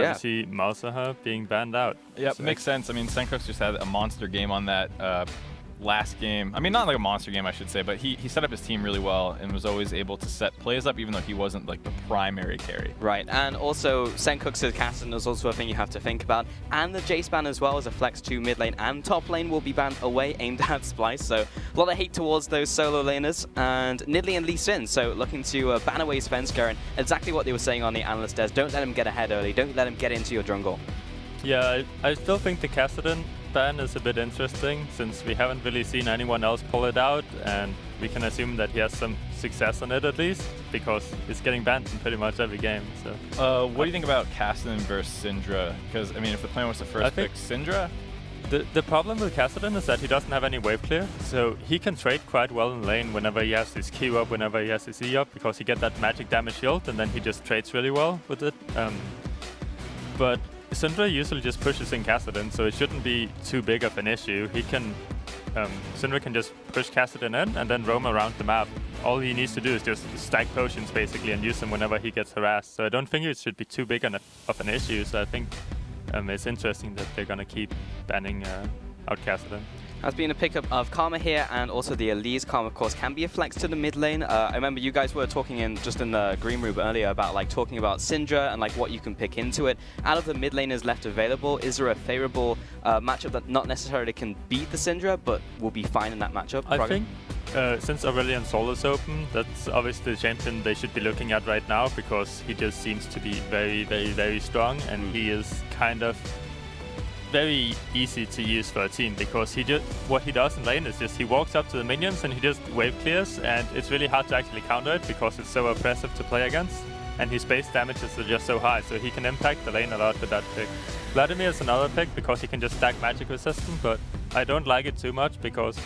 Yeah. To see Malzahar being banned out. Yep, so makes sense. I mean, Sencux just had a monster game on that last game. I mean, not like a monster game, I should say, but he set up his team really well and was always able to set plays up, even though he wasn't like the primary carry. Right, and also Sencux's Cassidon is also a thing you have to think about. And the Jace ban as well as a flex 2 mid lane and top lane will be banned away, aimed at Splyce. So a lot of hate towards those solo laners. And Nidalee and Lee Sin, so looking to ban away Svenskeren. Exactly what they were saying on the analyst desk. Don't let him get ahead early. Don't let him get into your jungle. Yeah, I still think the Cassidon ban is a bit interesting, since we haven't really seen anyone else pull it out, and we can assume that he has some success on it at least, because it's getting banned in pretty much every game. So, what do you think about Cassidon versus Syndra? Because I mean, if the plan was to first pick Syndra, the problem with Cassidon is that he doesn't have any wave clear, so he can trade quite well in lane whenever he has his Q up, whenever he has his E up, because he get that magic damage shield, and then he just trades really well with it. But Syndra usually just pushes in Cassidon, so it shouldn't be too big of an issue. He can, Syndra can just push Cassidon in and then roam around the map. All he needs to do is just stack potions basically and use them whenever he gets harassed. So I don't think it should be too big of an issue. So I think it's interesting that they're gonna keep banning out Cassidon. Has been a pickup of Karma here, and also the Elise. Karma, of course, can be a flex to the mid lane. I remember you guys were talking just in the green room earlier about like talking about Syndra and like what you can pick into it. Out of the mid laners left available, is there a favorable matchup that not necessarily can beat the Syndra, but will be fine in that matchup? I think since Irelia and Sol is open, that's obviously the champion they should be looking at right now, because he just seems to be very, very, very strong, and he is kind of very easy to use for a team, because what he does in lane is just he walks up to the minions and he just wave clears, and it's really hard to actually counter it because it's so oppressive to play against, and his base damages are just so high, so he can impact the lane a lot with that pick. Vladimir is another pick because he can just stack magic resistance, but I don't like it too much because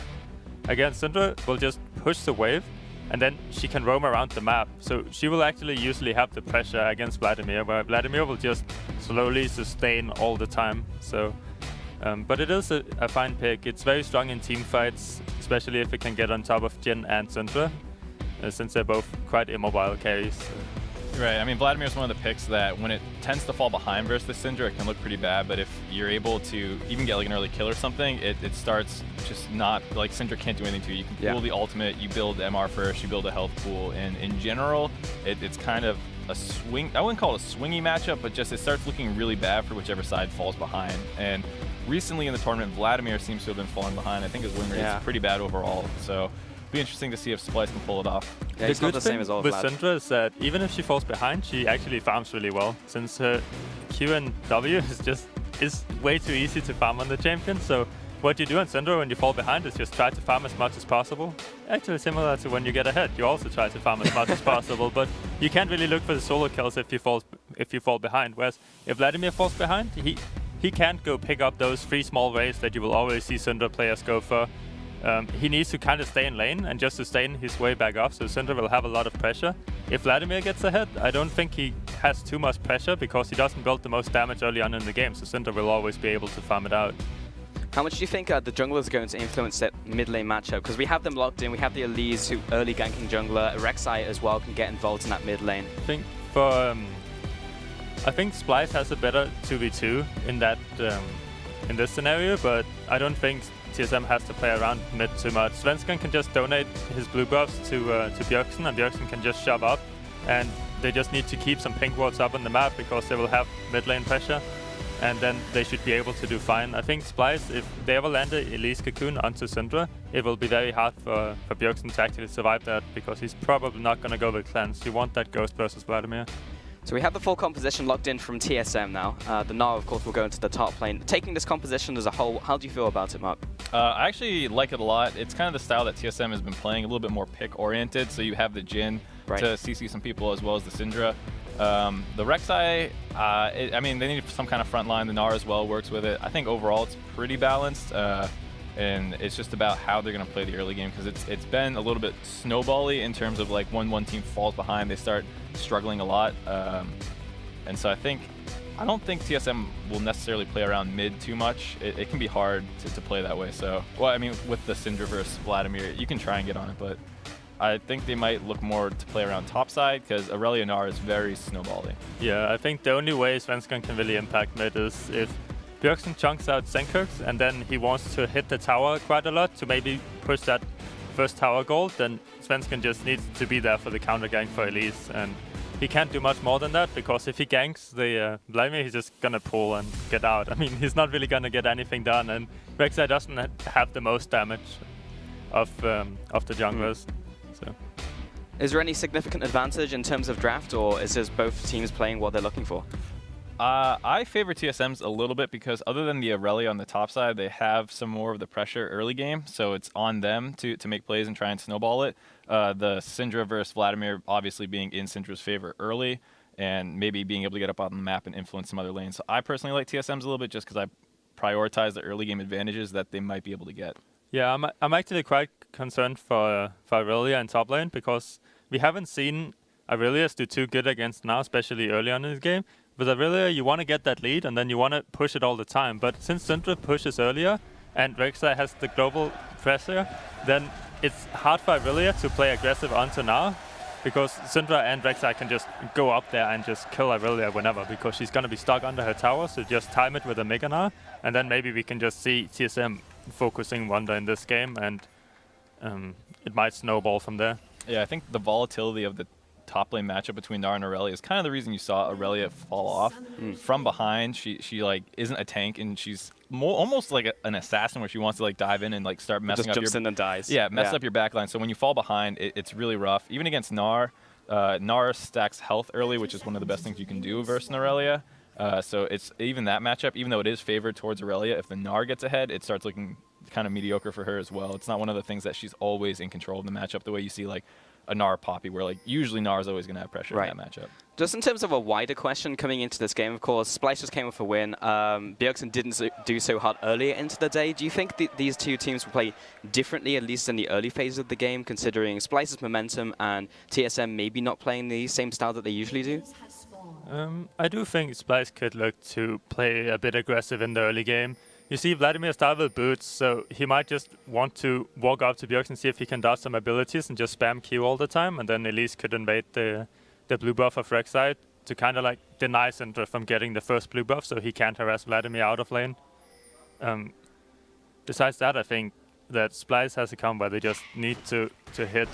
again, Syndra will just push the wave and then she can roam around the map. So she will actually usually have the pressure against Vladimir, where Vladimir will just slowly sustain all the time. So, but it is a fine pick. It's very strong in team fights, especially if it can get on top of Jhin and Syndra, since they're both quite immobile carries. So. Right, I mean, Vladimir is one of the picks that when it tends to fall behind versus the Syndra, it can look pretty bad, but if you're able to even get like an early kill or something, it starts just not, like Syndra can't do anything to you. You can pull the ultimate, you build MR first, you build a health pool, and in general, it's kind of a swing, I wouldn't call it a swingy matchup, but just it starts looking really bad for whichever side falls behind. And recently in the tournament, Vladimir seems to have been falling behind. I think his win rate is pretty bad overall, so be interesting to see if Splyce can pull it off. Yeah, the good thing with Syndra is that even if she falls behind, she actually farms really well, since her Q and W is way too easy to farm on the champion. So what you do on Syndra when you fall behind is just try to farm as much as possible. Actually similar to when you get ahead, you also try to farm as much as possible, but you can't really look for the solo kills if you fall behind. Whereas if Vladimir falls behind, he can't go pick up those 3 small waves that you will always see Syndra players go for. He needs to kind of stay in lane and just sustain his way back up, so Syndra will have a lot of pressure. If Vladimir gets ahead, I don't think he has too much pressure because he doesn't build the most damage early on in the game, so Syndra will always be able to farm it out. How much do you think the jungler is going to influence that mid lane matchup? Because we have them locked in, we have the Elise, who early ganking jungler, RekSai as well can get involved in that mid lane. I think Splyce has a better 2v2 in that in this scenario, but I don't think TSM has to play around mid too much. Svenskeren can just donate his blue buffs to Bjergsen, and Bjergsen can just shove up, and they just need to keep some pink wards up on the map because they will have mid lane pressure, and then they should be able to do fine. I think Splyce, if they ever land a Elise Cocoon onto Syndra, it will be very hard for Bjergsen to actually survive that, because he's probably not going to go with cleanse. You want that Ghost versus Vladimir. So we have the full composition locked in from TSM now. The Gnar, of course, will go into the top lane. Taking this composition as a whole, how do you feel about it, Mark? I actually like it a lot. It's kind of the style that TSM has been playing, a little bit more pick-oriented. So you have the Jhin to CC some people, as well as the Syndra. The RekSai, I mean, they need some kind of front line. The Gnar as well works with it. I think overall it's pretty balanced. And it's just about how they're going to play the early game, because it's been a little bit snowbally in terms of like when one team falls behind, they start struggling a lot. And so I don't think TSM will necessarily play around mid too much. It can be hard to play that way. So, well, I mean, with the Syndra versus Vladimir, you can try and get on it, but I think they might look more to play around top side because Irelia Gnar is very snowballing. Yeah, I think the only way Svenskeren can really impact mid is if Bjergsen chunks out Sencux and then he wants to hit the tower quite a lot to maybe push that first tower gold, then Svenskeren just needs to be there for the counter gank for Elise, and he can't do much more than that because if he ganks the Vladimir, he's just gonna pull and get out. I mean, he's not really gonna get anything done, and RekSai doesn't have the most damage of the junglers. So. Is there any significant advantage in terms of draft, or is this both teams playing what they're looking for? I favor TSMs a little bit because other than the Irelia on the top side, they have some more of the pressure early game, so it's on them to make plays and try and snowball it. The Syndra versus Vladimir obviously being in Syndra's favor early and maybe being able to get up on the map and influence some other lanes. So I personally like TSMs a little bit just because I prioritize the early game advantages that they might be able to get. Yeah, I'm actually quite concerned for Irelia in top lane because we haven't seen Irelia do too good against now, especially early on in the game. With Irelia, you want to get that lead and then you want to push it all the time. But since Syndra pushes earlier and RekSai has the global pressure, then it's hard for Irelia to play aggressive onto now because Syndra and RekSai can just go up there and just kill Irelia whenever because she's going to be stuck under her tower, so just time it with a Mega Gnar, and then maybe we can just see TSM focusing Wunder in this game, and it might snowball from there. Yeah, I think the volatility of the top lane matchup between Gnar and Irelia is kind of the reason you saw Irelia fall off. From behind, she like isn't a tank, and she's almost like an assassin where she wants to like dive in and like start messing up jumps in and dies. Yeah, mess up your backline. So when you fall behind, it's really rough. Even against Gnar, Gnar stacks health early, which is one of the best things you can do versus Irelia. So it's even that matchup, even though it is favored towards Irelia, if the Gnar gets ahead, it starts looking kind of mediocre for her as well. It's not one of the things that she's always in control of the matchup the way you see like a Gnar Poppy, where like usually Gnar is always going to have pressure in that matchup. Just in terms of a wider question coming into this game, of course, Splyce just came with a win. Bjergsen didn't do so hard earlier into the day. Do you think these two teams will play differently, at least in the early phase of the game, considering Splyce's momentum and TSM maybe not playing the same style that they usually do? I do think Splyce could look to play a bit aggressive in the early game. You see Vladimir start with boots, so he might just want to walk up to Bjergsen and see if he can dodge some abilities and just spam Q all the time, and then Elise could invade the blue buff of RekSai to kind of like deny Syndra from getting the first blue buff so he can't harass Vladimir out of lane. Besides that, I think that Splyce has a combo where they just need to hit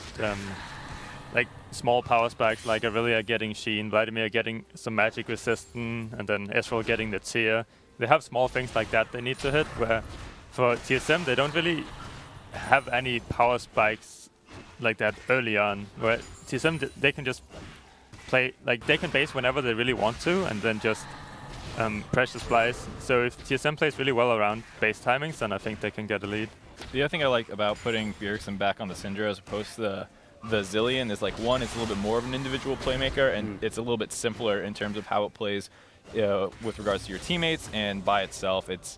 like small power spikes, like Irelia getting Jhin, Vladimir getting some magic resistance, and then Ezreal getting the tier. They have small things like that they need to hit, where for TSM they don't really have any power spikes like that early on. Where TSM, they can just play, like they can base whenever they really want to, and then just pressure Splyce. So if TSM plays really well around base timings, then I think they can get a lead. The other thing I like about putting Bjergsen back on the Syndra as opposed to the Zilean is like, one, it's a little bit more of an individual playmaker, and it's a little bit simpler in terms of how it plays with regards to your teammates, and by itself it's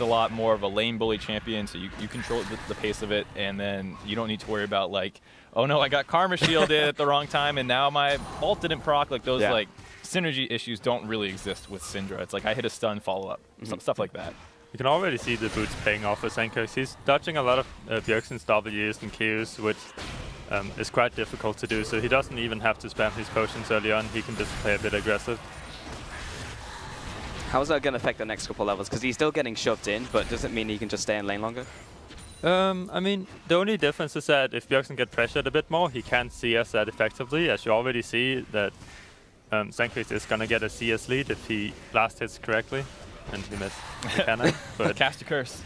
a lot more of a lane bully champion, so you control the pace of it, and then you don't need to worry about like, oh no, I got Karma shielded at the wrong time and now my ult didn't proc. Like those like synergy issues don't really exist with Syndra. It's like I hit a stun follow up, stuff like that. You can already see the boots paying off for Sencux. He's dodging a lot of Bjergsen's W's and Qs, which is quite difficult to do, so he doesn't even have to spam his potions early on. He can just play a bit aggressive. How is that going to affect the next couple levels? Because he's still getting shoved in, but does it mean he can just stay in lane longer? I mean, the only difference is that if Bjergsen gets pressured a bit more, he can't CS that effectively, as you already see that Sencux is going to get a CS lead if he last hits correctly, and he missed the cannon. But cast a curse.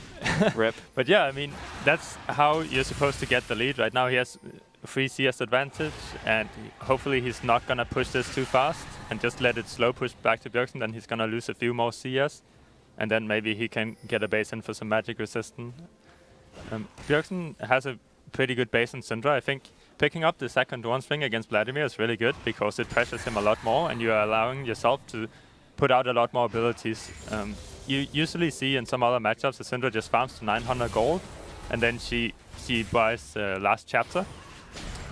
Rip. But yeah, I mean, that's how you're supposed to get the lead. Right now he has free CS advantage, and hopefully he's not going to push this too fast and just let it slow push back to Bjergsen. Then he's going to lose a few more CS, and then maybe he can get a base in for some magic resistance. Bjergsen has a pretty good base on Syndra. I think picking up the second one string against Vladimir is really good because it pressures him a lot more, and you are allowing yourself to put out a lot more abilities. You usually see in some other matchups that Syndra just farms to 900 gold, and then she buys last chapter,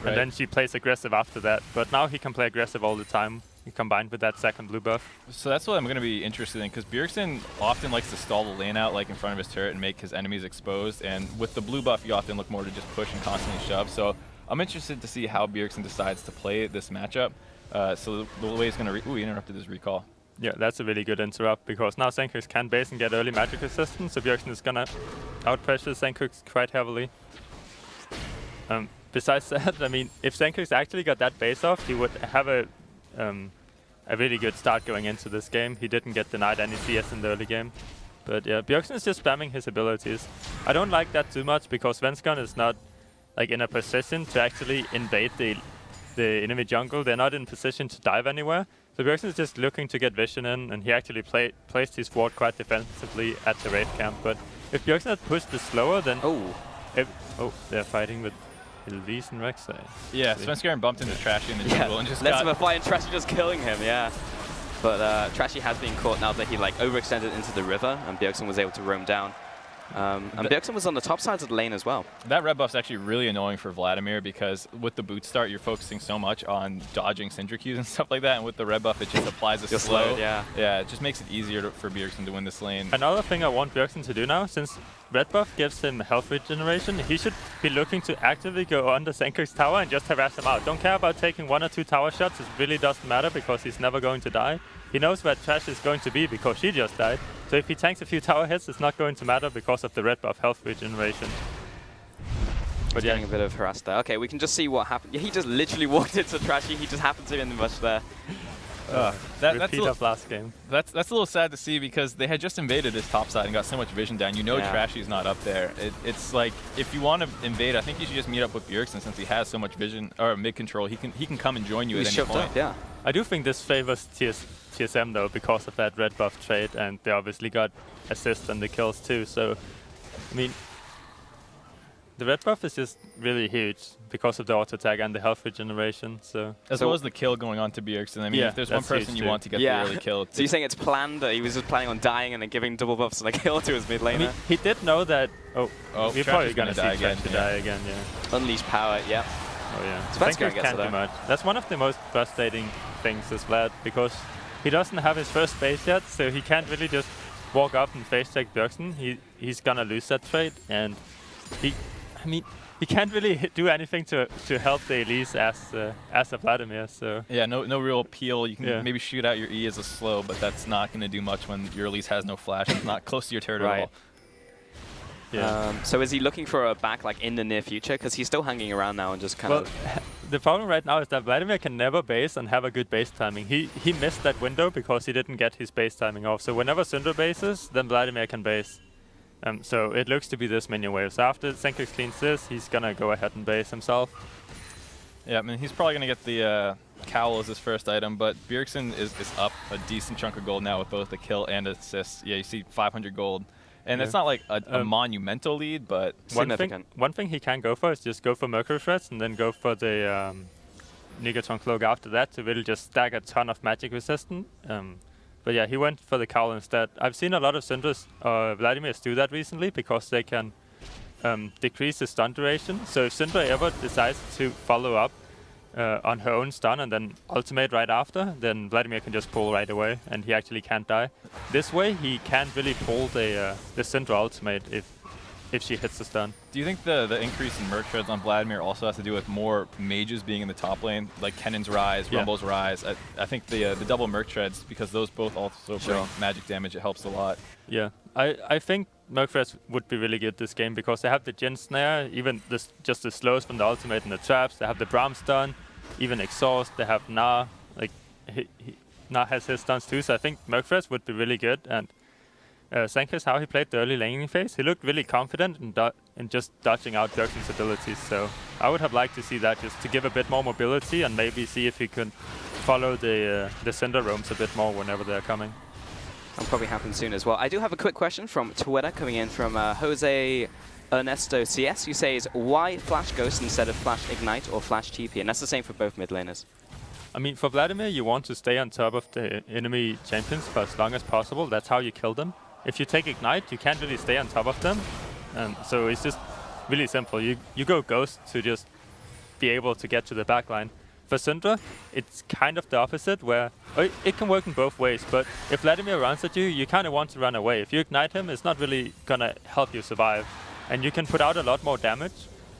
and then she plays aggressive after that. But now he can play aggressive all the time, combined with that second blue buff. So that's what I'm going to be interested in, because Bjergsen often likes to stall the lane out like in front of his turret and make his enemies exposed, and with the blue buff you often look more to just push and constantly shove. So I'm interested to see how Bjergsen decides to play this matchup. So the way he's going to... Ooh, he interrupted his recall. Yeah, that's a really good interrupt, because now Sencux can base and get early magic resistance, so Bjergsen is gonna out-pressure Sencux quite heavily. Besides that, I mean, if Sencux actually got that base off, he would have a really good start going into this game. He didn't get denied any CS in the early game. But yeah, Bjergsen is just spamming his abilities. I don't like that too much, because Svenskeren is not like in a position to actually invade the enemy jungle. They're not in position to dive anywhere. So Bjergsen is just looking to get vision in, and he actually placed his ward quite defensively at the raid camp. But if Bjergsen had pushed this slower, then... they're fighting with Elise and RekSai. Yeah, Svenskeren bumped into Trashy in the jungle and just less of a fight, and Trashy just killing him, yeah. But Trashy has been caught now that he like overextended into the river, and Bjergsen was able to roam down. And Bjergsen was on the top sides of the lane as well. That red buff's actually really annoying for Vladimir, because with the boot start, you're focusing so much on dodging Syndra Qs and stuff like that, and with the red buff, it just applies a slow. Yeah, it just makes it easier for Bjergsen to win this lane. Another thing I want Bjergsen to do now, since red buff gives him health regeneration, he should be looking to actively go under Sencux tower and just harass him out. Don't care about taking 1 or 2 tower shots, it really doesn't matter, because he's never going to die. He knows where Trashy is going to be, because she just died. So if he tanks a few tower hits, it's not going to matter because of the red buff health regeneration. But getting a bit of harassed there. Okay, we can just see what happened. Yeah, he just literally walked into Trashy. He just happened to be in the bush there. Repeat of last game. That's a little sad to see, because they had just invaded his top side and got so much vision down. You know Trashy's not up there. It's like, if you want to invade, I think you should just meet up with Bjergsen, since he has so much vision or mid control. He can come and join you at any point. Yeah. I do think this favors TSM though, because of that red buff trade, and they obviously got assists on the kills too. So, I mean, the red buff is just really huge because of the auto tag and the health regeneration. So as well as the kill going on to Bjergsen. I mean, if there's one person you want to get the early kill. So you're saying it's planned that he was just planning on dying and then giving double buffs and a kill to his mid laner? I mean, he did know that. We're probably gonna see die again. Yeah. Unleash power. Yeah. Oh yeah. Svenskeren can't do much. That's one of the most frustrating things as Vlad, because he doesn't have his first base yet, so he can't really just walk up and face check Bjergsen. He's gonna lose that trade, and he can't really do anything to help the Elise as a Vladimir. So yeah, no real peel. You can maybe shoot out your E as a slow, but that's not going to do much when your Elise has no flash. It's not close to your turret at all. Yeah. So is he looking for a back like in the near future? Because he's still hanging around now and just kind of... The problem right now is that Vladimir can never base and have a good base timing. He missed that window because he didn't get his base timing off. So whenever Syndra bases, then Vladimir can base. So it looks to be this minion wave. So after Sencux cleans this, he's going to go ahead and base himself. Yeah, I mean, he's probably going to get the cowl as his first item, but Bjergsen is up a decent chunk of gold now with both the kill and assist. Yeah, you see 500 gold. And it's not like a monumental lead, but significant. One thing he can go for is just go for Mercury Threats and then go for the Negaton Cloak after that to really just stack a ton of magic resistance. But yeah, he went for the cowl instead. I've seen a lot of Syndra's Vladimirs do that recently, because they can decrease the stun duration. So if Syndra ever decides to follow up on her own stun and then ultimate right after, then Vladimir can just pull right away, and he actually can't die. This way, he can't really pull the Syndra ultimate if she hits the stun. Do you think the increase in merc shreds on Vladimir also has to do with more mages being in the top lane, like Kennon's Rise, Rumble's Rise? I think the double merc shreds, because those both also bring magic damage, it helps a lot. Yeah, I think merc shreds would be really good this game, because they have the Jhin snare, even just the slows from the ultimate and the traps. They have the Braum stun, even exhaust. They have Gnar. Like Gnar has his stuns too, so I think merc shreds would be really good. And Sencux, how he played the early laning phase, he looked really confident in just dodging out Bjergsen's abilities. So I would have liked to see that, just to give a bit more mobility and maybe see if he could follow the Syndra roams a bit more whenever they're coming. That'll probably happen soon as well. I do have a quick question from Twitter coming in from Jose Ernesto CS, who says, why Flash Ghost instead of Flash Ignite or Flash TP? And that's the same for both mid laners. I mean, for Vladimir, you want to stay on top of the enemy champions for as long as possible. That's how you kill them. If you take Ignite, you can't really stay on top of them. So it's just really simple. You go Ghost to just be able to get to the backline. For Syndra, it's kind of the opposite, where it can work in both ways. But if Vladimir runs at you, you kind of want to run away. If you Ignite him, it's not really going to help you survive. And you can put out a lot more damage.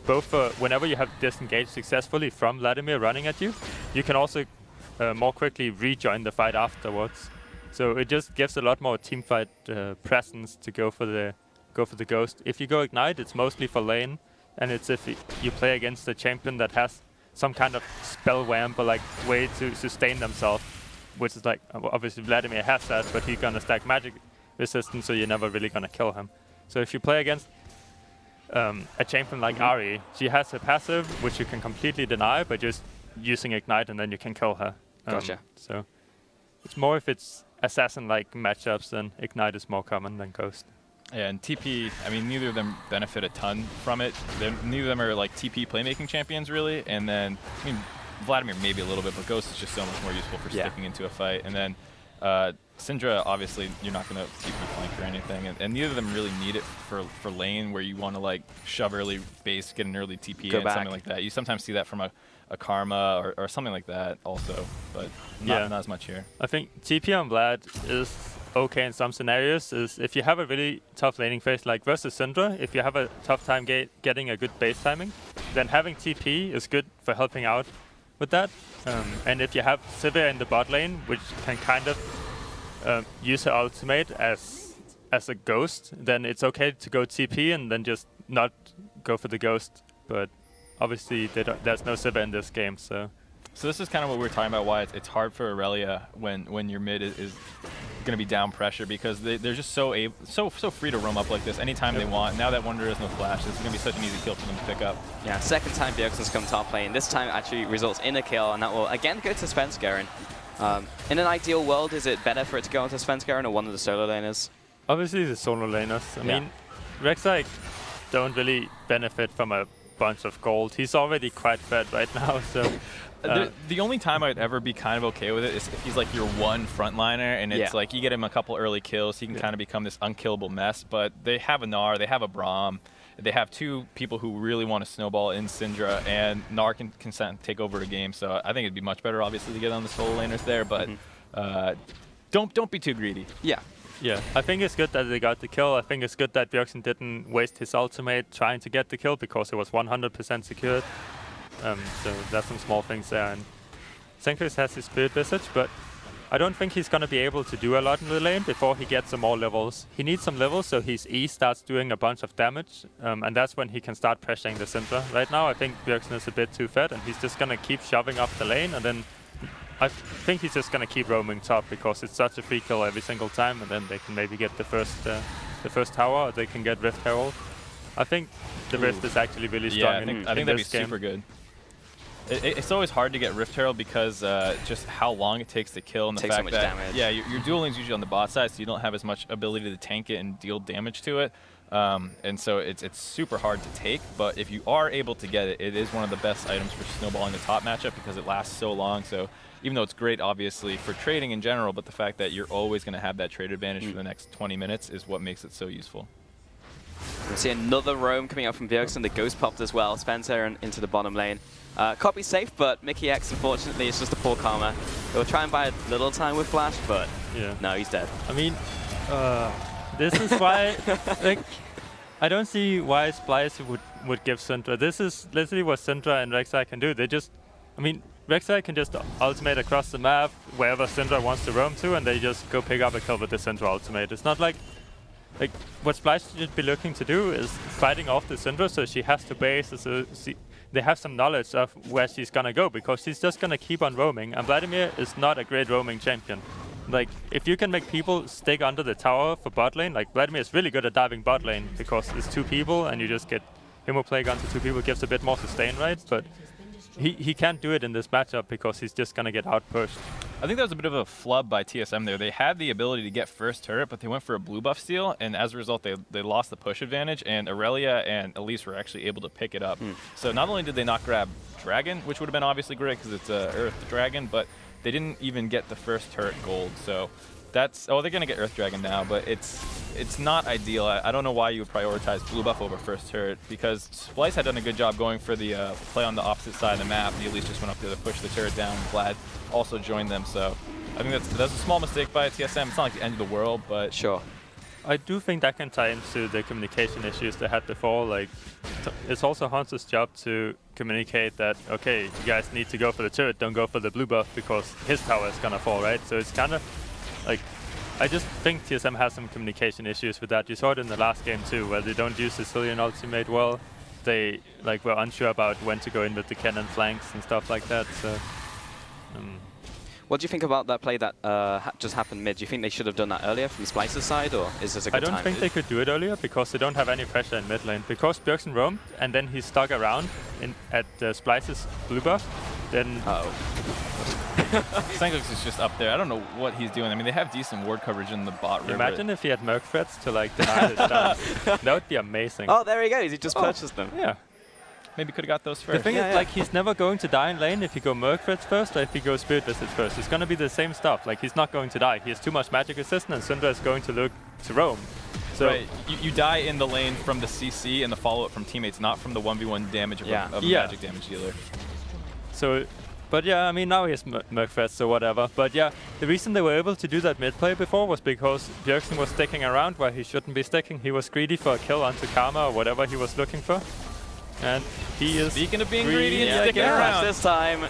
both whenever you have disengaged successfully from Vladimir running at you, you can also more quickly rejoin the fight afterwards. So it just gives a lot more teamfight presence to go for the Ghost. If you go Ignite, it's mostly for lane, and it's if you play against a champion that has some kind of spell wham or like way to sustain themselves, which is like obviously Vladimir has that, but he's gonna stack magic resistance, so you're never really gonna kill him. So if you play against a champion like Ari, she has a passive which you can completely deny by just using Ignite, and then you can kill her. Gotcha. So it's more if it's assassin-like matchups, then Ignite is more common than Ghost. Yeah, and TP, I mean, neither of them benefit a ton from it. Neither of them are like TP playmaking champions, really. And then, I mean, Vladimir maybe a little bit, but Ghost is just so much more useful for sticking into a fight. And then Syndra, obviously, you're not going to TP flank or anything. And neither of them really need it for lane, where you want to like shove early base, get an early TP in, something like that. You sometimes see that from a Karma or something like that also, but not as much here. I think TP on Vlad is okay in some scenarios. Is if you have a really tough laning phase, like versus Syndra, if you have a tough time getting a good base timing, then having TP is good for helping out with that. And if you have Sivir in the bot lane, which can kind of use her ultimate as a Ghost, then it's okay to go TP and then just not go for the Ghost. But obviously, there's no Sivir in this game, so. So this is kind of what we were talking about, why it's hard for Irelia when your mid is going to be down pressure, because they're just so free to roam up like this anytime they want. Now that Wunder has no flash, this is going to be such an easy kill for them to pick up. Yeah, second time Bjergsen's come top lane. This time actually results in a kill, and that will again go to Svenskeren. In an ideal world, is it better for it to go onto Svenskeren or one of the solo laners? Obviously, the solo laners. I mean, RekSai don't really benefit from a bunch of gold. He's already quite fed right now, so. The only time I'd ever be kind of okay with it is if he's like your one frontliner, and it's like you get him a couple early kills, he can kind of become this unkillable mess. But they have a Gnar, they have a Braum, they have two people who really want to snowball in Syndra, and Gnar can take over a game. So I think it'd be much better, obviously, to get on the solo laners there. But don't be too greedy. Yeah, I think it's good that they got the kill. I think it's good that Bjergsen didn't waste his ultimate trying to get the kill, because it was 100% secured. So that's some small things there. And Sencux has his Spirit Visage, but I don't think he's going to be able to do a lot in the lane before he gets some more levels. He needs some levels so his E starts doing a bunch of damage, and that's when he can start pressuring the Syndra. Right now I think Bjergsen is a bit too fed, and he's just going to keep shoving up the lane, and then I think he's just going to keep roaming top, because it's such a free kill every single time, and then they can maybe get the first tower, or they can get Rift Herald. I think the Rift is actually really strong in I think that'd be game. super good. It's always hard to get Rift Herald because just how long it takes to kill, and the fact that your dual lane's usually on the bot side, so you don't have as much ability to tank it and deal damage to it. And so it's super hard to take, but if you are able to get it, it is one of the best items for snowballing the top matchup, because it lasts so long. So even though it's great, obviously, for trading in general, but the fact that you're always going to have that trade advantage for the next 20 minutes is what makes it so useful. We'll see another roam coming out from Bjergsen. The Ghost popped as well. Svenskeren into the bottom lane. Kobbe's safe, but Mikyx, unfortunately, is just a poor Karma. They'll try and buy a little time with Flash, but no, he's dead. I mean, this is why, like, I don't see why Splyce would give Syndra. This is literally what Syndra and RekSai can do. They just, I mean, RekSai can just ultimate across the map wherever Syndra wants to roam to, and they just go pick up a kill with the Syndra ultimate. It's not like what Splyce should be looking to do is fighting off the Syndra, so she has to base, so they have some knowledge of where she's gonna go, because she's just gonna keep on roaming, and Vladimir is not a great roaming champion. Like, if you can make people stick under the tower for bot lane, like Vladimir is really good at diving bot lane, because it's two people and you just get Himo plague onto two people, gives a bit more sustain, right? But he can't do it in this matchup because he's just gonna get out pushed. I think that was a bit of a flub by TSM there. They had the ability to get first turret, but they went for a blue buff steal, and as a result, they lost the push advantage, and Irelia and Elise were actually able to pick it up. So not only did they not grab Dragon, which would have been obviously great because it's a Earth Dragon, but they didn't even get the first turret gold. So that's, they're going to get Earth Dragon now, but it's not ideal. I don't know why you would prioritize blue buff over first turret, because Splyce had done a good job going for the play on the opposite side of the map. The Elise just went up there to push the turret down. Vlad also joined them, so I think that's a small mistake by TSM. It's not like the end of the world, but sure. I do think that can tie into the communication issues they had before. Like, it's also Hauntzer's job to communicate that, okay, you guys need to go for the turret, don't go for the blue buff because his tower is gonna fall, right? So it's kind of like, I just think TSM has some communication issues with that. You saw it in the last game too, where they don't use the Sicilian ultimate well. They like were unsure about when to go in with the cannon flanks and stuff like that. So. What do you think about that play that just happened mid? Do you think they should have done that earlier from Splyce's side, or is this a good time? I don't think they could do it earlier because they don't have any pressure in mid lane. Because Bjergsen roamed and then he stuck around at Splyce's blue buff, then... Sencux is just up there. I don't know what he's doing. I mean, they have decent ward coverage in the bot river. Imagine if he had MarkZ to like deny his stun. That would be amazing. Oh, there he goes. He just purchased them. Yeah. Maybe could have got those first. The thing is, like, he's never going to die in lane if he go MarkZ first or if he goes Spirit Visage first. It's going to be the same stuff. Like, he's not going to die. He has too much magic resistance, and Syndra is going to look to roam. So right. You die in the lane from the CC and the follow-up from teammates, not from the 1v1 damage of a magic damage dealer. So, but yeah, I mean, now he has MarkZ, so whatever. But yeah, the reason they were able to do that mid-play before was because Bjergsen was sticking around where he shouldn't be sticking. He was greedy for a kill onto Karma or whatever he was looking for. And he is... Speaking of being greedy and sticking around. This time.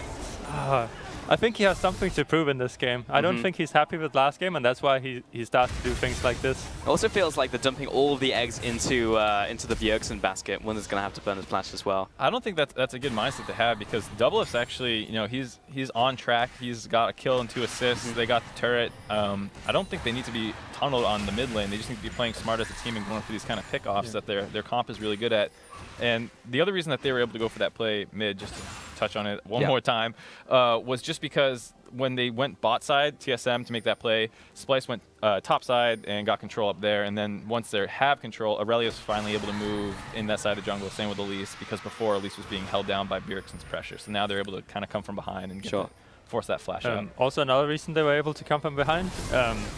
I think he has something to prove in this game. I don't think he's happy with last game, and that's why he starts to do things like this. It also feels like they're dumping all the eggs into the Bjergsen basket. Wunder's going to have to burn his flash as well. I don't think that's a good mindset to have because DoubleLift's actually, you know, he's on track. He's got a kill and 2 assists. They got the turret. I don't think they need to be tunneled on the mid lane. They just need to be playing smart as a team and going for these kind of pickoffs that their comp is really good at. And the other reason that they were able to go for that play mid, just to touch on it one more time, was just because when they went bot side, TSM, to make that play, Splyce went top side and got control up there. And then once they have control, Irelia was finally able to move in that side of the jungle, same with Elise, because before Elise was being held down by Bjergsen's pressure. So now they're able to kind of come from behind and get force that flash out. Also, another reason they were able to come from behind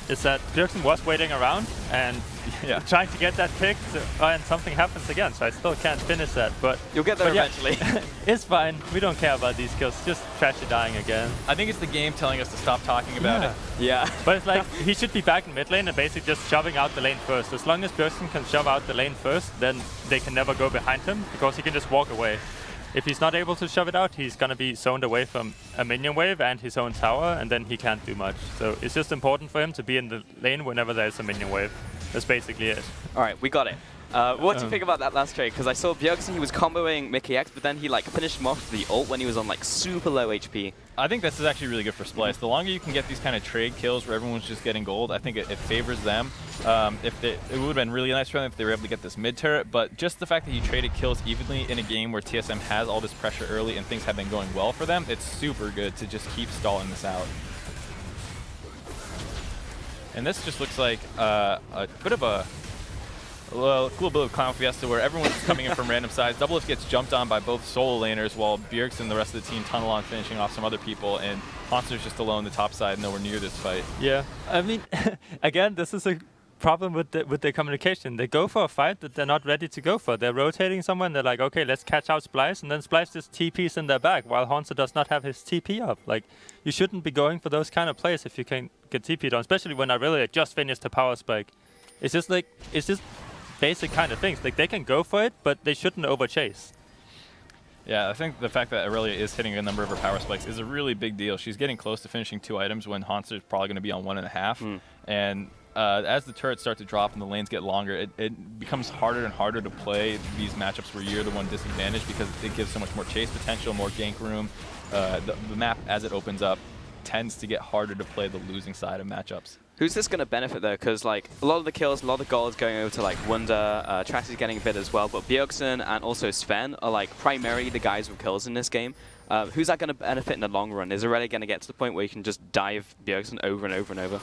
is that Bjergsen was waiting around and trying to get that pick, and something happens again, so I still can't finish that. But you'll get there eventually. It's fine. We don't care about these kills. Just Trashy dying again. I think it's the game telling us to stop talking about it. Yeah. But it's like he should be back in mid lane and basically just shoving out the lane first. As long as Bjergsen can shove out the lane first, then they can never go behind him because he can just walk away. If he's not able to shove it out, he's going to be zoned away from a minion wave and his own tower, and then he can't do much. So it's just important for him to be in the lane whenever there's a minion wave. That's basically it. All right, we got it. What do you think about that last trade? Because I saw Bjergsen, he was comboing Mikyx, but then he like finished him off with the ult when he was on like super low HP. I think this is actually really good for Splyce. The longer you can get these kind of trade kills where everyone's just getting gold, I think it favors them. It would have been really nice for them if they were able to get this mid turret, but just the fact that he traded kills evenly in a game where TSM has all this pressure early and things have been going well for them, it's super good to just keep stalling this out. And this just looks like a bit of a cool bit of Clown Fiesta where everyone's just coming in from random sides. DoubleLift gets jumped on by both solo laners while Bjergsen and the rest of the team tunnel on, finishing off some other people, and Hauntzer's just alone the top side, nowhere near this fight. Yeah, I mean, again, this is a problem with their communication. They go for a fight that they're not ready to go for. They're rotating someone, they're like, okay, let's catch out Splyce, and then Splyce just TPs in their back while Hauntzer does not have his TP up. Like, you shouldn't be going for those kind of plays if you can get TP'd on, especially when Irelia just finished a power spike. It's just like, it's just basic kind of things. Like, they can go for it, but they shouldn't overchase. Yeah, I think the fact that Irelia is hitting a number of her power spikes is a really big deal. She's getting close to finishing 2 items when Hauntzer is probably going to be on 1.5. And as the turrets start to drop and the lanes get longer, it becomes harder and harder to play these matchups where you're the one disadvantaged because it gives so much more chase potential, more gank room. The map, as it opens up, tends to get harder to play the losing side of matchups. Who's this going to benefit though? Because like a lot of the kills, a lot of the gold going over to like Wunder, Trashy's getting a bit as well, but Bjergsen and also Sven are like primarily the guys with kills in this game. Who's that going to benefit in the long run? Is Irelia going to get to the point where you can just dive Bjergsen over and over and over?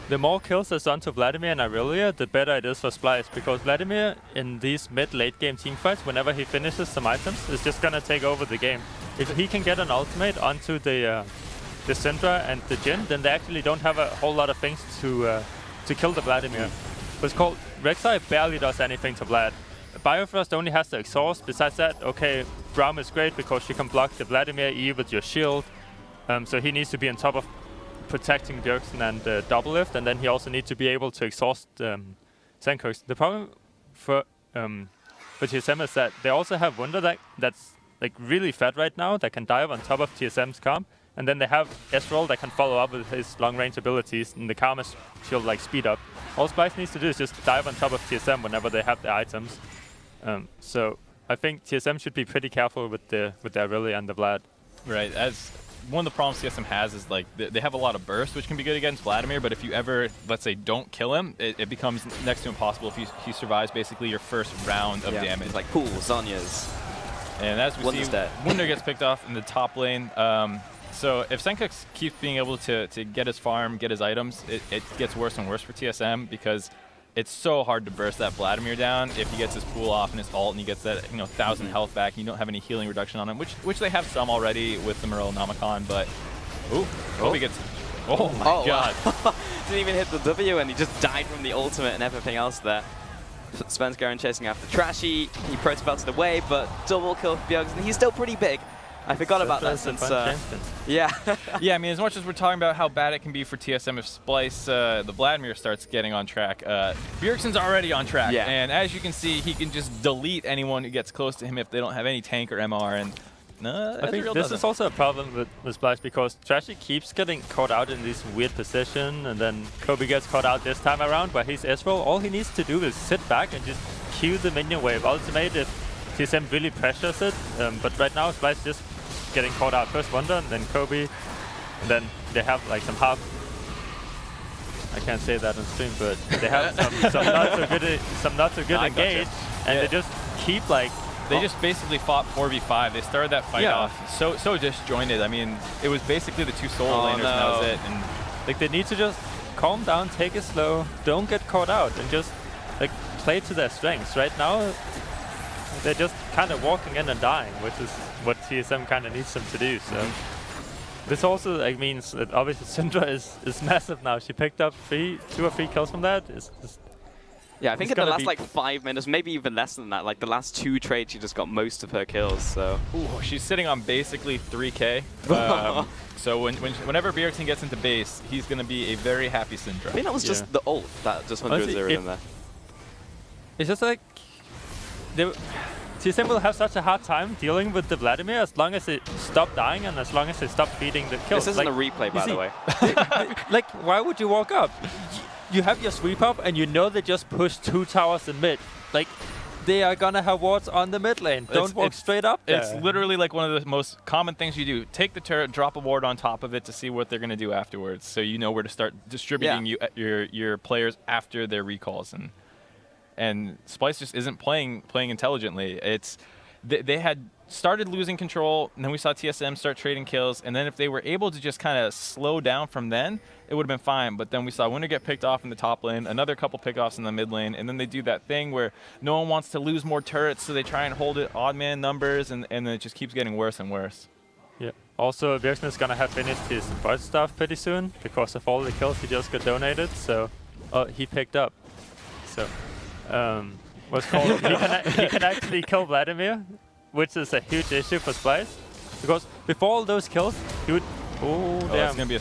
The more kills that's done to Vladimir and Irelia, the better it is for Splyce, because Vladimir in these mid-late game teamfights, whenever he finishes some items, is just going to take over the game. If he can get an ultimate onto the Syndra and the Jhin, then they actually don't have a whole lot of things to kill the Vladimir. What's called RekSai barely does anything to Vlad. Biofrost only has the exhaust. Besides that, okay, Braum is great because she can block the Vladimir E with your shield. So he needs to be on top of protecting Bjergsen and DoubleLift, and then he also needs to be able to exhaust Sencux. The problem for TSM is that they also have Wunder that's like really fat right now, that can dive on top of TSM's comp, and then they have Ezreal that can follow up with his long-range abilities, and the Karma's shield like speed up. All Splyce needs to do is just dive on top of TSM whenever they have the items. So I think TSM should be pretty careful with the Irelia and the Vlad. Right, as one of the problems TSM has is like they have a lot of burst, which can be good against Vladimir, but if you ever, let's say, don't kill him, it becomes next to impossible if he survives basically your first round of damage. Like Pool, Zonya's. And as we Wunder's see, dead. Wunder gets picked off in the top lane. So if Sencux keeps being able to get his farm, get his items, it gets worse and worse for TSM because it's so hard to burst that Vladimir down if he gets his pool off and his ult and he gets that 1,000 health back and you don't have any healing reduction on him, which they have some already with the Nomicon, but Kobbe gets... Oh my god. Wow. Didn't even hit the W and he just died from the ultimate and everything else there. Svenskeren chasing after Trashy. He protobelted away, but double kill for Bjergsen. He's still pretty big. I forgot about that since... yeah. Yeah, I mean, as much as we're talking about how bad it can be for TSM if Splyce, the Vladimir starts getting on track, Bjergsen's already on track. Yeah. And as you can see, he can just delete anyone who gets close to him if they don't have any tank or MR. And I think this is also a problem with Splyce because Trashy keeps getting caught out in this weird position, and then Kobbe gets caught out this time around where he's Ezreal. All he needs to do is sit back and just cue the minion wave ultimate if TSM really pressures it. But right now Splyce just getting caught out. First Wunder, and then Kobbe, and then they have like some half... I can't say that on stream, but they have some not so good engage, and they just keep like... They just basically fought 4v5. They started that fight off so disjointed. I mean, it was basically the two solo laners and that was it. And like they need to just calm down, take it slow, don't get caught out, and just like play to their strengths. Right now, they're just kind of walking in and dying, which is what TSM kind of needs them to do. So this also like means that obviously Syndra is massive now. She picked up 2 or 3 kills from that. Yeah, I think in the last like 5 minutes, maybe even less than that, like the last 2 trades, she just got most of her kills. So she's sitting on basically 3K. So whenever Bjergsen gets into base, he's going to be a very happy Syndra. I think that was just the ult that just 100-0 in there. It's just like TSM will have such a hard time dealing with the Vladimir as long as they stop dying and as long as they stop feeding the kills. This isn't a replay, by the way. Like, why would you walk up? You have your sweep up and you know they just push 2 towers in mid. Like, they are gonna have wards on the mid lane. Don't walk straight up there. It's literally like one of the most common things you do. Take the turret, drop a ward on top of it to see what they're gonna do afterwards, so you know where to start distributing your players after their recalls. And Splyce just isn't playing intelligently. They had started losing control, and then we saw TSM start trading kills, and then if they were able to just kind of slow down from then, it would have been fine. But then we saw Wunder get picked off in the top lane, another couple pickoffs in the mid lane, and then they do that thing where no one wants to lose more turrets, so they try and hold it odd man numbers, and then it just keeps getting worse and worse. Yeah. Also, Bjergsen is gonna have finished his bot stuff pretty soon because of all the kills he just got donated. So, he picked up. So, what's called he can actually kill Vladimir, which is a huge issue for Splyce, because before all those kills, he would... Oh, damn. That's gonna be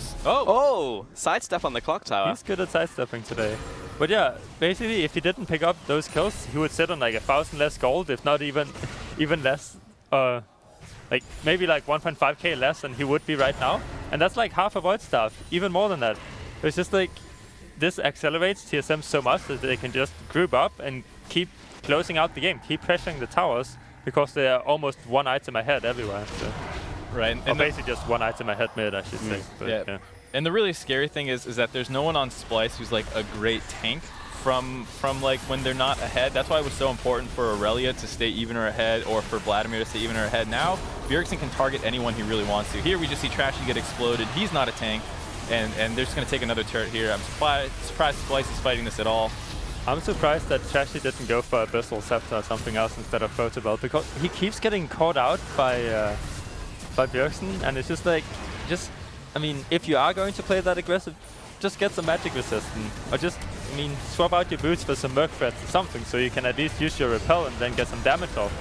Sidestep on the clock tower. He's good at sidestepping today. But yeah, basically, if he didn't pick up those kills, he would sit on like 1,000 less gold, if not even less. Like maybe like 1.5k less than he would be right now. And that's like half a void staff, even more than that. It's just like, this accelerates TSM so much that they can just group up and keep closing out the game, keep pressuring the towers, because they are almost 1 item ahead everywhere. So. Right. And basically just 1 item ahead mid, I should say. But yeah. And the really scary thing is that there's no one on Splyce who's like a great tank from like when they're not ahead. That's why it was so important for Irelia to stay even or ahead, or for Vladimir to stay even or ahead. Now, Bjergsen can target anyone he really wants to. Here we just see Trashy get exploded. He's not a tank, and they're just going to take another turret here. I'm surprised Splyce is fighting this at all. I'm surprised that Trashy didn't go for Abyssal Scepter or something else instead of Protobelt, because he keeps getting caught out by Bjergsen, and it's just like, I mean, if you are going to play that aggressive, just get some magic resistance, or just, I mean, swap out your boots for some Merc Threats or something, so you can at least use your repel and then get some damage off.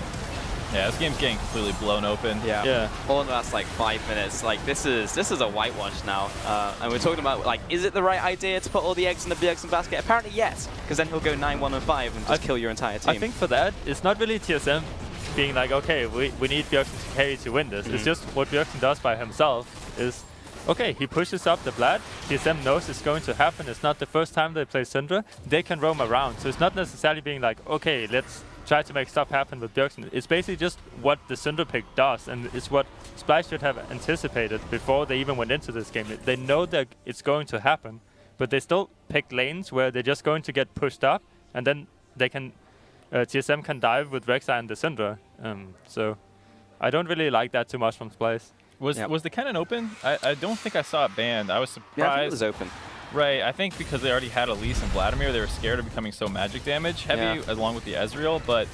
Yeah, this game's getting completely blown open. Yeah. All in the last like 5 minutes. Like this is a whitewash now. And we're talking about like, is it the right idea to put all the eggs in the Bjergsen basket? Apparently yes, because then he'll go 9-1 and 5 and just kill your entire team. I think for that, it's not really TSM being like, okay, we need Bjergsen to carry to win this. It's just what Bjergsen does by himself is, okay, he pushes up the Vlad. TSM knows it's going to happen. It's not the first time they play Syndra. They can roam around. So it's not necessarily being like, okay, let's try to make stuff happen with Bjergsen. It's basically just what the Syndra pick does, and it's what Splyce should have anticipated before they even went into this game. They know that it's going to happen, but they still pick lanes where they're just going to get pushed up, and then they can TSM can dive with RekSai and the Syndra. So I don't really like that too much from Splyce. Was the cannon open? I don't think I saw it banned. I was surprised. Yeah, I think it was open. Right, I think because they already had Elise and Vladimir, they were scared of becoming so magic damage heavy along with the Ezreal, but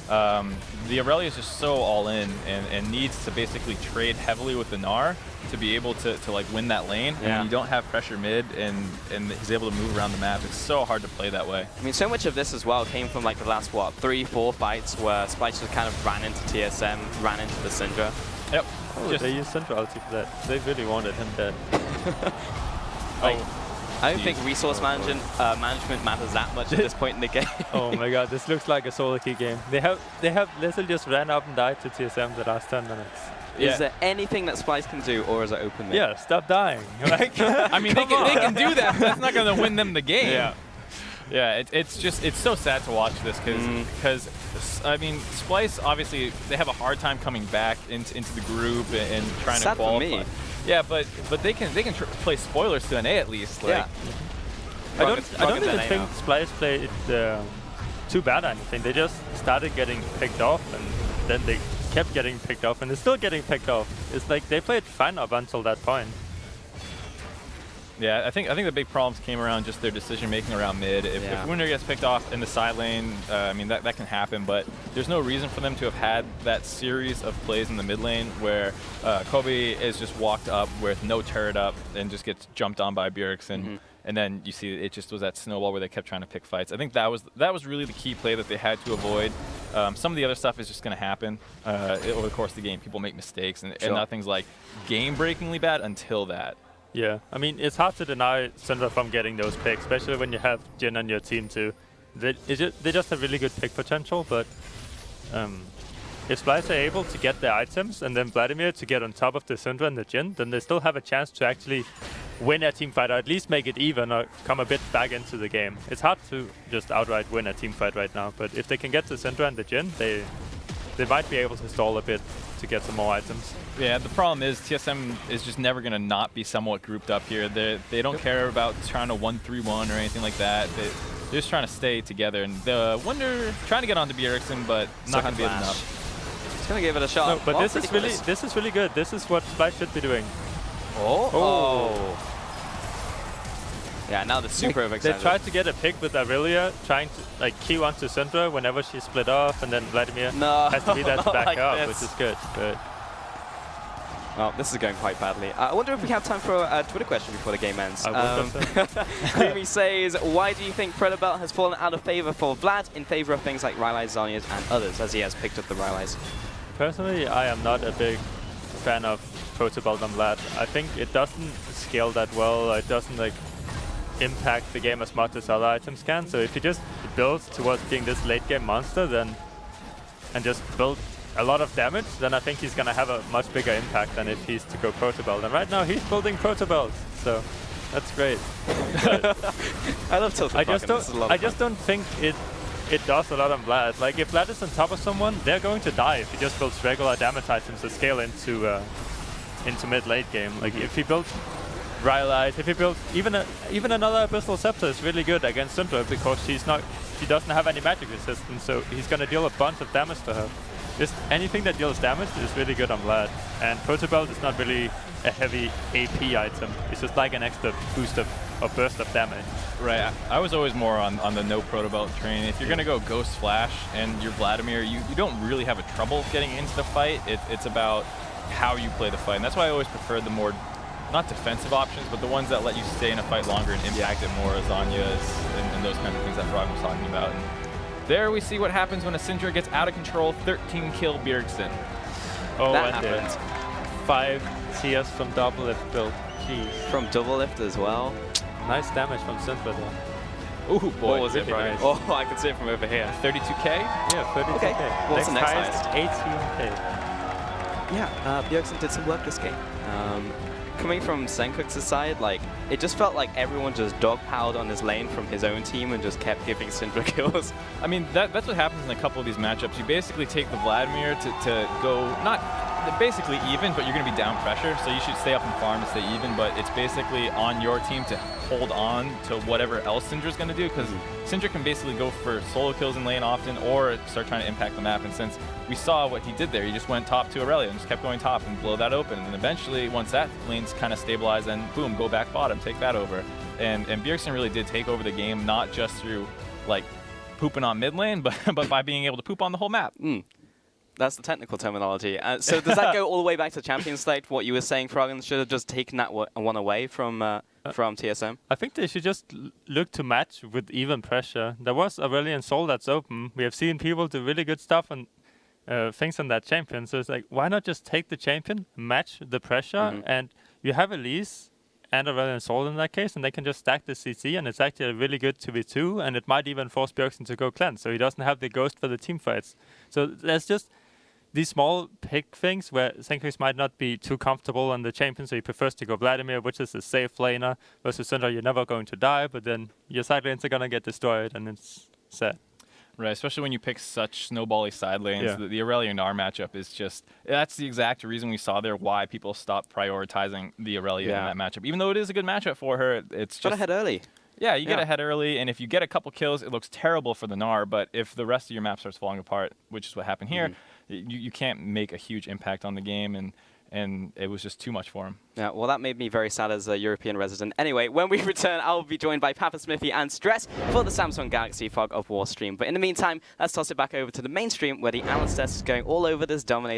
the Irelia is just so all in and needs to basically trade heavily with the Gnar to be able to like win that lane. And when you don't have pressure mid and he's able to move around the map, it's so hard to play that way. I mean, so much of this as well came from like the last, what, 3-4 fights where Splyce just kind of ran into TSM, ran into the Syndra. Yep. Oh, they used Syndra ulti for that. They really wanted him dead. I don't think resource management matters that much at this point in the game. Oh my god, this looks like a solo key game. They have literally just ran up and died to TSM the last 10 minutes. Is there anything that Splyce can do, or is it open mid? Yeah, stop dying. Like, I mean, they can do that, but that's not going to win them the game. Yeah, it's so sad to watch this because I mean, Splyce obviously they have a hard time coming back into the group and trying to qualify. For me. Yeah, but they can play spoilers to an A at least. Like, I don't even think Splyce played too bad or anything. They just started getting picked off, and then they kept getting picked off, and they're still getting picked off. It's like they played fine up until that point. Yeah, I think the big problems came around just their decision making around mid. If Wunder gets picked off in the side lane, I mean that can happen, but there's no reason for them to have had that series of plays in the mid lane where Kobbe is just walked up with no turret up and just gets jumped on by Bjergsen. And then you see it just was that snowball where they kept trying to pick fights. I think that was really the key play that they had to avoid. Some of the other stuff is just going to happen over the course of the game. People make mistakes, and nothing's like game-breakingly bad until that. Yeah, I mean, it's hard to deny Syndra from getting those picks, especially when you have Jhin on your team too. They just have really good pick potential, but if Splyce are able to get their items and then Vladimir to get on top of the Syndra and the Jhin, then they still have a chance to actually win a team fight, or at least make it even, or come a bit back into the game. It's hard to just outright win a team fight right now, but if they can get the Syndra and the Jhin, they might be able to stall a bit to get some more items. Yeah, the problem is TSM is just never going to not be somewhat grouped up here. They don't care about trying to 1-3-1 or anything like that. They're just trying to stay together. And the Wunder trying to get onto Bjergsen, but not going to be enough. He's going to give it a shot. No, but this is really good. This is what Splyce should be doing. Oh. Yeah, now they're super overexcited. They tried to get a pick with Irelia, trying to like Q onto Syndra whenever she split off, and then Vladimir has to be there to back like up, this. which is good. But well, this is going quite badly. I wonder if we have time for a Twitter question before the game ends. Creamy says, why do you think Protobelt has fallen out of favor for Vlad in favor of things like Rylai's, Zhonya's, and others, as he has picked up the Rylai's? Personally, I am not a big fan of Protobelt on Vlad. I think it doesn't scale that well. It doesn't like impact the game as much as other items can. So if you just build towards being this late game monster, then and just build a lot of damage, then I think he's gonna have a much bigger impact than if he's to go Protobelt. And right now he's building Protobelt, so that's great. I love Tilted. I just don't think it does a lot on Vlad. Like if Vlad is on top of someone, they're going to die if he just builds regular damage items that scale into mid-late game. Like if he builds Rylai's, if he builds even another Abyssal Scepter is really good against Syndra because she doesn't have any magic resistance, so he's gonna deal a bunch of damage to her. Just anything that deals damage is really good on Vlad. And Protobelt is not really a heavy AP item. It's just like an extra boost of burst of damage. Right. I was always more on the no Protobelt train. If you're gonna go Ghost Flash and you're Vladimir, you don't really have a trouble getting into the fight. It's about how you play the fight, and that's why I always prefer the more not defensive options, but the ones that let you stay in a fight longer and impact it more, Zhonya's and those kinds of things that Froggen was talking about. And there we see what happens when a Syndra gets out of control. 13-kill Bjergsen. Oh, That and happens. 5 tears from DoubleLift build. Jeez. From DoubleLift as well. Nice damage from Syndra there. Ooh, boy. What was it, really Froggen? nice. Oh, I can see it from over here. 32K? Yeah, 32K. Okay, what's the next highest? highest? 18K. Yeah, Bjergsen did some work this game. Coming from Sencux's side, like, it just felt like everyone just dogpiled on his lane from his own team and just kept giving Syndra kills. I mean, that's what happens in a couple of these matchups. You basically take the Vladimir to go, not basically even, but you're going to be down pressure, so you should stay up and farm to stay even, but it's basically on your team to hold on to whatever else Syndra's going to do, because Syndra can basically go for solo kills in lane often or start trying to impact the map, and since we saw what he did there, he just went top to Irelia and just kept going top and blow that open, and then eventually, once that lane's kind of stabilized, then boom, go back bottom, take that over. And Bjergsen really did take over the game, not just through like pooping on mid lane, but by being able to poop on the whole map. That's the technical terminology. So does that go all the way back to Champions League? What you were saying, Froggen should have just taken that one away from TSM? I think they should just look to match with even pressure. There was Aurelian Soul that's open. We have seen people do really good stuff and things on that champion. So it's like, why not just take the champion, match the pressure, and you have Elise and Aurelian Soul in that case, and they can just stack the CC, and it's actually a really good 2v2, and it might even force Bjergsen to go cleanse, so he doesn't have the ghost for the team fights. So there's just these small pick things where Sencux might not be too comfortable on the champion, so he prefers to go Vladimir, which is a safe laner, versus Syndra, you're never going to die, but then your side lanes are going to get destroyed, and it's sad. Right, especially when you pick such snowbally side lanes. Yeah. The Irelia Gnar matchup is just, that's the exact reason we saw there why people stopped prioritizing the Irelia in that matchup. Even though it is a good matchup for her, it's just... Got ahead early. Yeah, you get ahead early, and if you get a couple kills, it looks terrible for the Gnar, but if the rest of your map starts falling apart, which is what happened here, you can't make a huge impact on the game, and it was just too much for him. Yeah, well, that made me very sad as a European resident. Anyway, when we return, I'll be joined by Papa Smithy and Stress for the Samsung Galaxy Fog of War stream. But in the meantime, let's toss it back over to the main stream where the analyst test is going all over this dominating